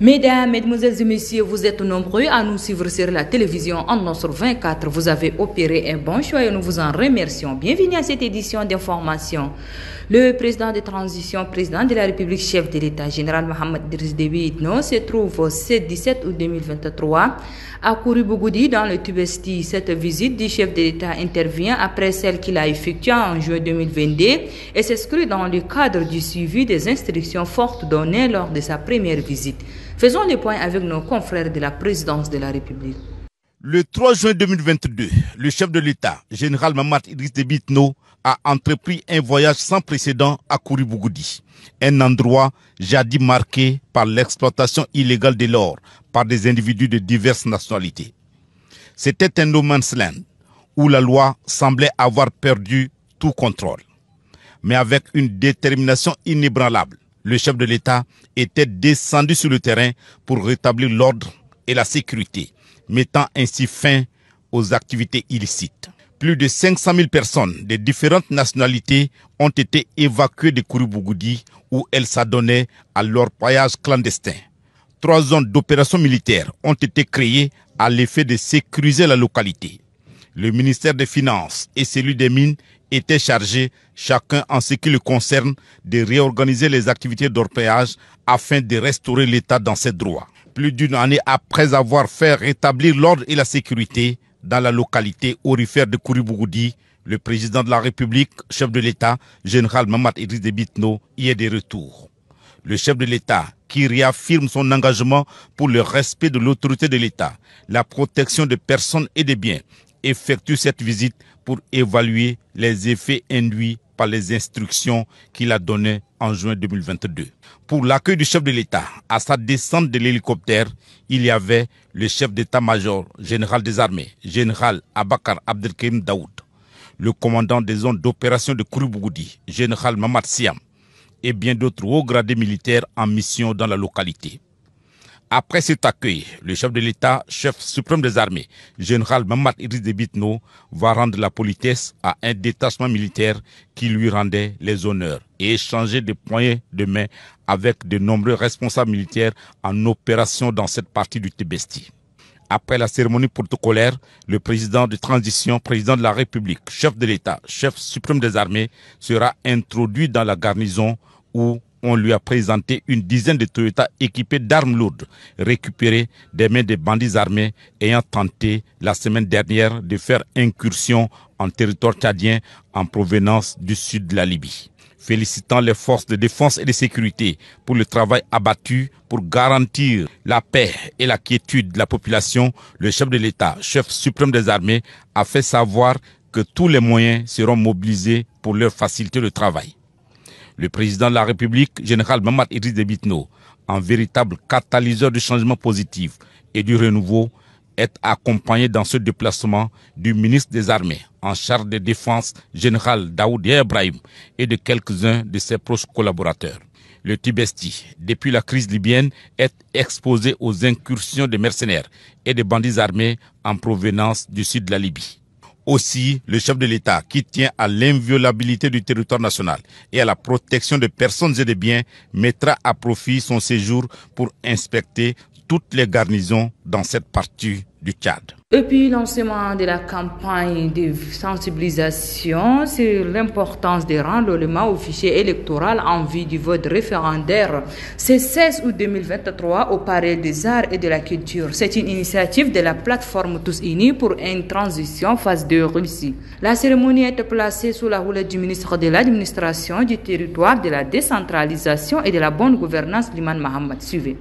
Mesdames, Mesdemoiselles et Messieurs, vous êtes nombreux à nous suivre sur la télévision en sur 24. Vous avez opéré un bon choix et nous vous en remercions. Bienvenue à cette édition d'information. Le président de transition, président de la République, chef de l'État, général Mohamed Idriss Déby Itno, se trouve ce 17 août 2023 à Kouri-Bougoudi dans le Tibesti. Cette visite du chef de l'État intervient après celle qu'il a effectuée en juin 2022 et s'inscrit dans le cadre du suivi des instructions fortes données lors de sa première visite. Faisons les points avec nos confrères de la présidence de la République. Le 3 juin 2022, le chef de l'État, général Mohamed Idriss Déby Itno, a entrepris un voyage sans précédent à Kouri-Bougoudi, un endroit jadis marqué par l'exploitation illégale de l'or par des individus de diverses nationalités. C'était un no man's land où la loi semblait avoir perdu tout contrôle. Mais avec une détermination inébranlable, le chef de l'État était descendu sur le terrain pour rétablir l'ordre et la sécurité, mettant ainsi fin aux activités illicites. Plus de 500 000 personnes de différentes nationalités ont été évacuées de Kouri-Bougoudi où elles s'adonnaient à l'orpaillage clandestin. 3 zones d'opération militaire ont été créées à l'effet de sécuriser la localité. Le ministère des Finances et celui des Mines étaient chargés, chacun en ce qui le concerne, de réorganiser les activités d'orpaillage afin de restaurer l'État dans ses droits. Plus d'une année après avoir fait rétablir l'ordre et la sécurité dans la localité aurifère de Kouri-Bougoudi, le président de la République, chef de l'État, général Mohamed Idriss Déby Itno, y est de retour. Le chef de l'État, qui réaffirme son engagement pour le respect de l'autorité de l'État, la protection des personnes et des biens, effectue cette visite pour évaluer les effets induits par les instructions qu'il a données en juin 2022. Pour l'accueil du chef de l'État, à sa descente de l'hélicoptère, il y avait le chef d'état-major général des armées, général Abakar Abdelkarim Daoud, le commandant des zones d'opération de Kouri-Bougoudi, général Mamad Siam, et bien d'autres hauts gradés militaires en mission dans la localité. Après cet accueil, le chef de l'État, chef suprême des armées, général Mohamed Idriss Déby Itno, va rendre la politesse à un détachement militaire qui lui rendait les honneurs et échanger des poignées de main avec de nombreux responsables militaires en opération dans cette partie du Tibesti. Après la cérémonie protocolaire, le président de transition, président de la République, chef de l'État, chef suprême des armées, sera introduit dans la garnison où on lui a présenté une dizaine de Toyota équipés d'armes lourdes récupérées des mains des bandits armés ayant tenté la semaine dernière de faire incursion en territoire tchadien en provenance du sud de la Libye. Félicitant les forces de défense et de sécurité pour le travail abattu pour garantir la paix et la quiétude de la population, le chef de l'État, chef suprême des armées, a fait savoir que tous les moyens seront mobilisés pour leur faciliter le travail. Le président de la République, général Mohamed Idriss Déby Itno, en véritable catalyseur du changement positif et du renouveau, est accompagné dans ce déplacement du ministre des Armées en charge de défense, général Daoud Ibrahim, et de quelques-uns de ses proches collaborateurs. Le Tibesti, depuis la crise libyenne, est exposé aux incursions de mercenaires et de bandits armés en provenance du sud de la Libye. Aussi, le chef de l'État, qui tient à l'inviolabilité du territoire national et à la protection des personnes et des biens, mettra à profit son séjour pour inspecter toutes les garnisons dans cette partie du Tchad. Et puis, lancement de la campagne de sensibilisation sur l'importance de l'enrôlement au fichier électoral en vue du vote référendaire. C'est 16 août 2023 au Palais des Arts et de la Culture. C'est une initiative de la plateforme Tous Unis pour une transition phase 2 réussie. La cérémonie a été placée sous la houlette du ministre de l'Administration, du Territoire, de la Décentralisation et de la Bonne Gouvernance, Liman Mohamed. Suivez.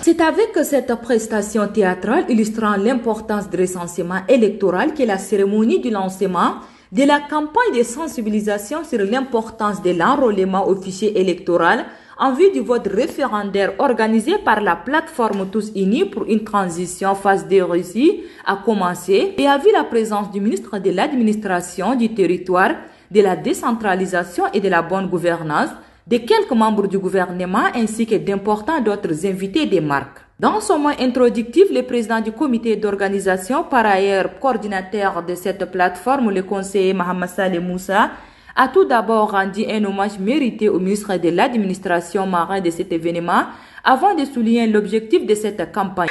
C'est avec cette prestation théâtrale illustrant l'importance du recensement électoral que la cérémonie du lancement de la campagne de sensibilisation sur l'importance de l'enrôlement au fichier électoral en vue du vote référendaire organisé par la plateforme Tous Unis pour une transition phase 2 réussie a commencé et a vu la présence du ministre de l'Administration, du Territoire, de la Décentralisation et de la Bonne Gouvernance, de quelques membres du gouvernement ainsi que d'importants d'autres invités des marques. Dans son mot introductif, le président du comité d'organisation, par ailleurs coordinateur de cette plateforme, le conseiller Mohamed Saleh Moussa, a tout d'abord rendu un hommage mérité au ministre de l'administration marin de cet événement, avant de souligner l'objectif de cette campagne.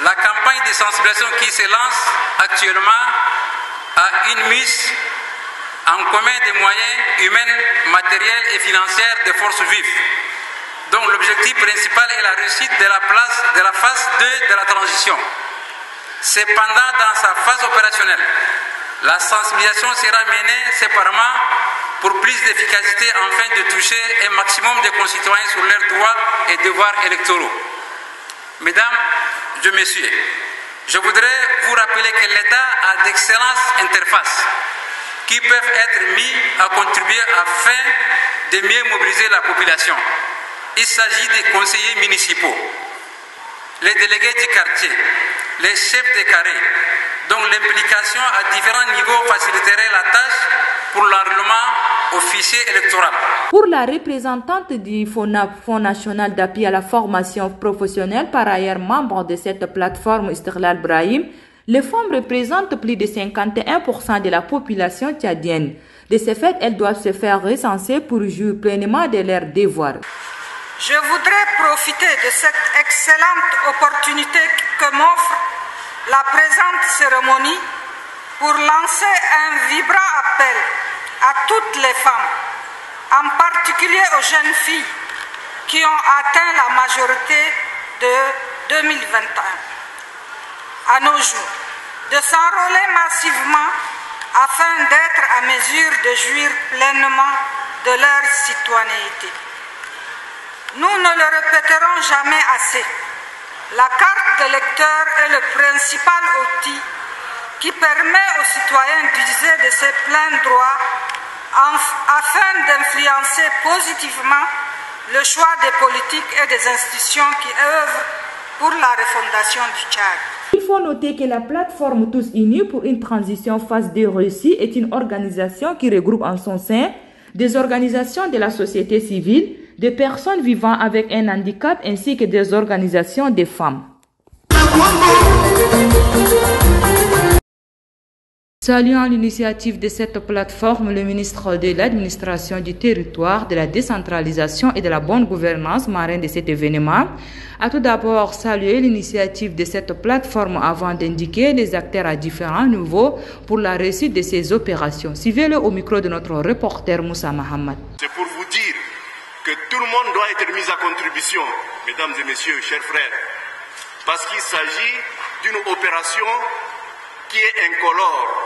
La campagne de sensibilisation qui se lance actuellement a une mise en commun des moyens humains, matériels et financiers des forces vives, dont l'objectif principal est la réussite de la phase 2 de la transition. Cependant, dans sa phase opérationnelle, la sensibilisation sera menée séparément pour plus d'efficacité afin de toucher un maximum de concitoyens sur leurs droits et devoirs électoraux. Mesdames et messieurs, je voudrais vous rappeler que l'État a d'excellentes interfaces qui peuvent être mises à contribuer afin de mieux mobiliser la population. Il s'agit des conseillers municipaux, les délégués du quartier, les chefs de carré, dont l'implication à différents niveaux faciliterait la tâche pour l'enrôlement au fichier électoral. Pour la représentante du FONAP, Fonds national d'appui à la formation professionnelle, par ailleurs membre de cette plateforme Istiqlal Brahim, les femmes représentent plus de 51% de la population tchadienne. De ce fait, elles doivent se faire recenser pour jouir pleinement de leurs devoirs. Je voudrais profiter de cette excellente opportunité que m'offre la présente cérémonie pour lancer un vibrant appel à toutes les femmes, en particulier aux jeunes filles qui ont atteint la majorité de 2021, à nos jours, de s'enrôler massivement afin d'être à mesure de jouir pleinement de leur citoyenneté. Nous ne le répéterons jamais assez. La carte d'électeur est le principal outil qui permet aux citoyens d'user de ses pleins droits afin d'influencer positivement le choix des politiques et des institutions qui œuvrent pour la refondation du Tchad. Il faut noter que la plateforme Tous Unis pour une transition phase 2 réussie est une organisation qui regroupe en son sein des organisations de la société civile, des personnes vivant avec un handicap ainsi que des organisations des femmes. Saluant l'initiative de cette plateforme, le ministre de l'Administration du territoire, de la décentralisation et de la bonne gouvernance marin de cet événement a tout d'abord salué l'initiative de cette plateforme avant d'indiquer les acteurs à différents niveaux pour la réussite de ces opérations. Suivez-le au micro de notre reporter Moussa Mohamed. C'est pour vous dire que tout le monde doit être mis à contribution, mesdames et messieurs, chers frères, parce qu'il s'agit d'une opération qui est incolore,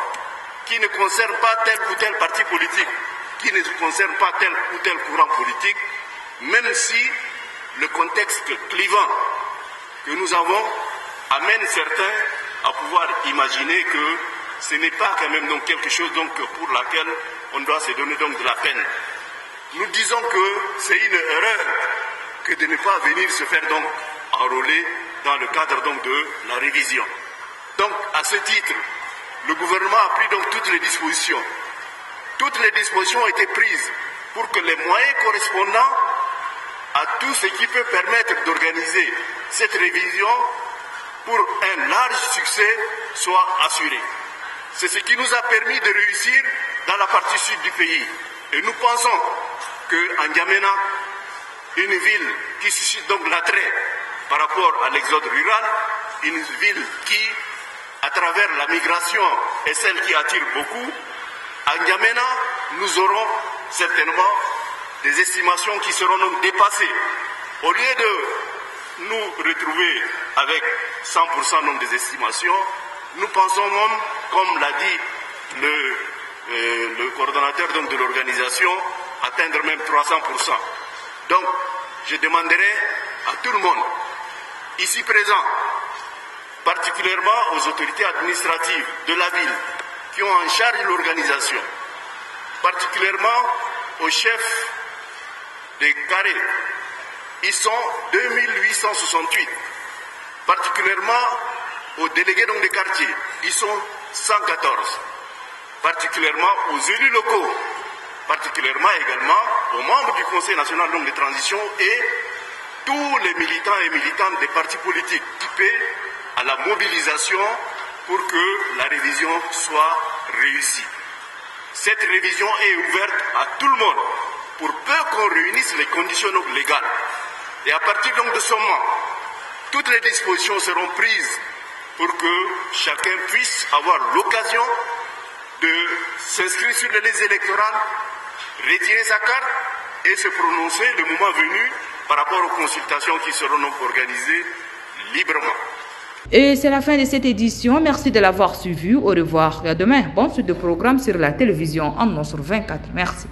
qui ne concerne pas tel ou tel parti politique, qui ne concerne pas tel ou tel courant politique, même si le contexte clivant que nous avons amène certains à pouvoir imaginer que ce n'est pas quand même donc quelque chose donc pour laquelle on doit se donner donc de la peine. Nous disons que c'est une erreur que de ne pas venir se faire donc enrôler dans le cadre donc de la révision. Donc à ce titre, le gouvernement a pris donc toutes les dispositions. Toutes les dispositions ont été prises pour que les moyens correspondants à tout ce qui peut permettre d'organiser cette révision pour un large succès soient assurés. C'est ce qui nous a permis de réussir dans la partie sud du pays. Et nous pensons qu'en N'Djamena, une ville qui suscite donc l'attrait par rapport à l'exode rural, une ville qui, à travers la migration, est celle qui attire beaucoup, à N'Djamena, nous aurons certainement des estimations qui seront donc dépassées. Au lieu de nous retrouver avec 100% donc des estimations, nous pensons même, comme l'a dit le coordonnateur donc de l'organisation, atteindre même 300%. Donc, je demanderai à tout le monde, ici présent, particulièrement aux autorités administratives de la ville, qui ont en charge l'organisation, particulièrement aux chefs des carrés, ils sont 2868, particulièrement aux délégués donc des quartiers, ils sont 114, particulièrement aux élus locaux, particulièrement également aux membres du Conseil national donc de transition et tous les militants et militantes des partis politiques participer à la mobilisation pour que la révision soit réussie. Cette révision est ouverte à tout le monde pour peu qu'on réunisse les conditions légales. Et à partir donc de ce moment, toutes les dispositions seront prises pour que chacun puisse avoir l'occasion de s'inscrire sur les listes électorales, retirer sa carte et se prononcer le moment venu par rapport aux consultations qui seront donc organisées librement. Et c'est la fin de cette édition. Merci de l'avoir suivi. Au revoir et à demain. Bonne suite de programme sur la télévision en Nosre 24. Merci.